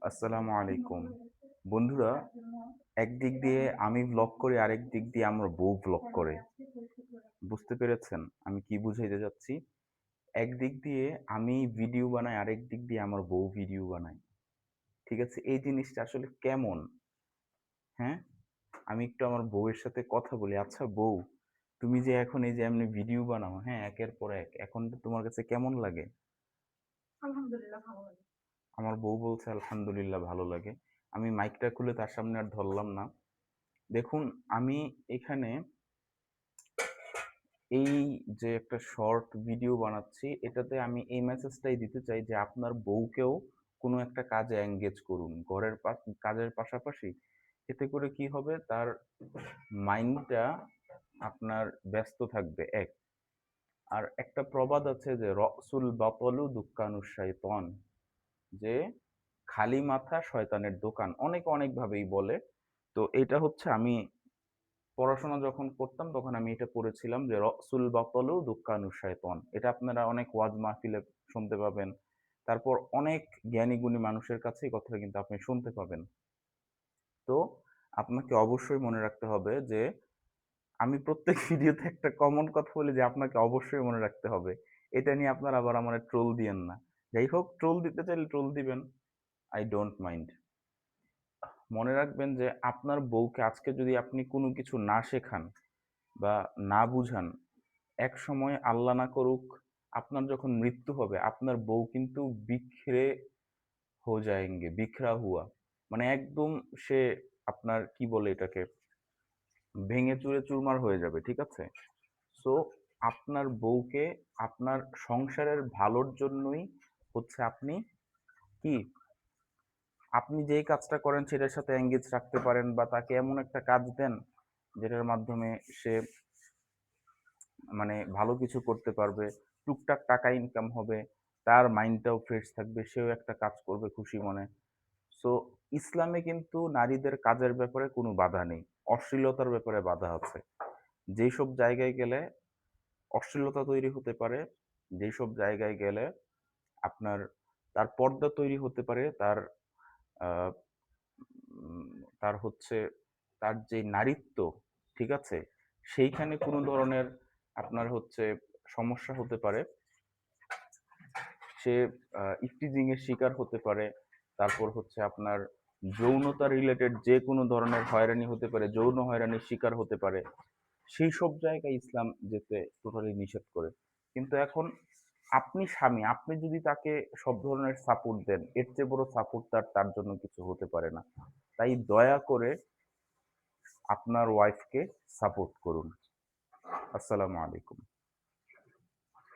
আসসালামু আলাইকুম। বন্ধুরা, একদিক দিয়ে আমি ভ্লগ করি, আরেক দিক দিয়ে আমার বউ ভ্লগ করে। বুঝতে পেরেছেন আমি কি বুঝাইতে চাচ্ছি? একদিক দিয়ে আমি ভিডিও বানাই, আরেক দিক দিয়ে আমার বউ ভিডিও বানায়। ঠিক আছে? এই জিনিসটা আসলে কেমন? হ্যাঁ? আমি একটু আমার বউয়ের সাথে কথা বলি। আচ্ছা বউ, তুমি যে এখন এই যে এমনি ভিডিও বানাও, হ্যাঁ? একের পর এক। এখন তোমার কাছে কেমন লাগে? আলহামদুলিল্লাহ ভালো লাগে। আমার বউ বলছে, "আলহামদুলিল্লাহ ভালো লাগে।" আমি মাইকটা খুলে তার সামনে আর ধরলাম না। দেখুন, আমি এখানে এই যে একটা শর্ট ভিডিও বানাচ্ছি, এটাতে আমি এই মেসেজটাই দিতে চাই যে আপনার বউকেও কোনো একটা কাজে এনগেজ করুন। ঘরের কাজের পাশাপাশি এতে করে কি হবে? তার মাইন্ডটা আপনার ব্যস্ত থাকবে ১। আর একটা প্রবাদ আছে যে, "রসুল বাতলু দুক্কানুশ শাইতন" যে খালি মাথা শয়তানের দোকান। অনেকে অনেকভাবেই বলে। তো এটা হচ্ছে আমি পড়াশোনা যখন করতাম তখন আমি এটা পড়েছিলাম যে রসুল বাতলু দুক্কানু শায়তন। এটা আপনারা অনেক ওয়াজ মাহফিলে শুনতে পাবেন। তারপর অনেক জ্ঞানী গুণী মানুষের কাছে এই কথাটা কিন্তু আপনি শুনতে পাবেন। তো আপনাকে অবশ্যই মনে রাখতে হবে যে আমি প্রত্যেক ভিডিওতে একটা কমন কথা বলি যে আপনাকে অবশ্যই মনে রাখতে হবে। এটা নিয়ে আপনারা আবার আমারে ট্রোল দিয়েন না। যাই হোক, ট্রোল দিতে চাইলে ট্রোল দিবেন। I don't mind. মনে রাখবেন যে আপনার বউকে আজকে যদি আপনি কোনো কিছু না শেখান বা না বুঝান, একসময় আল্লাহ না করুক আপনার যখন মৃত্যু হবে, আপনার বউ কিন্তু বিখরে হো যায়েঙ্গে, বিখরা হুয়া। মানে একদম সে আপনার কি বলে এটাকে? ভেঙে চুরে চুরমার হয়ে যাবে। ঠিক আছে? সো আপনার বউকে আপনার সংসারের ভালোর জন্যই হচ্ছে আপনি কি? আপনি যেই কাজটা করেন সেটার সাথে এঙ্গেজ রাখতে পারেন বা তাকে এমন একটা কাজ দেন, যেটার মাধ্যমে সে মানে ভালো কিছু করতে পারবে, টুকটাক টাকা ইনকাম হবে, তার মাইন্ডটাও ফ্রেশ থাকবে, সেও একটা কাজ করবে খুশি মনে। সো ইসলামে কিন্তু নারীদের কাজের ব্যাপারে কোনো বাধা নেই। অশ্লীলতার ব্যাপারে বাধা আছে। যেইসব জায়গায় গেলে অশ্লীলতা তৈরি হতে পারে, যেইসব জায়গায় গেলে আপনার তার পর্দা তৈরি হতে পারে, আ উম তার হচ্ছে তার যে নারীত্ব, ঠিক আছে? সেইখানে কোনো ধরনের আপনার হচ্ছে সমস্যা হতে পারে। সে ইফটিজিং এর শিকার হতে পারে। তারপর হচ্ছে আপনার যৌনতা রিলেটেড যেকোনো ধরনের হয়রানি হতে পারে, যৌন হয়রানির শিকার হতে পারে। সেইসব জায়গায় ইসলাম যেতে টোটালি নিষেধ করে। কিন্তু এখন আপনি স্বামী, আপনি যদি তাকে সব ধরনের সাপোর্ট দেন, এর চেয়ে বড় সাপোর্ট তার জন্য কিছু হতে পারে না। তাই দয়া করে আপনার ওয়াইফকে সাপোর্ট করুন। আসসালামু আলাইকুম।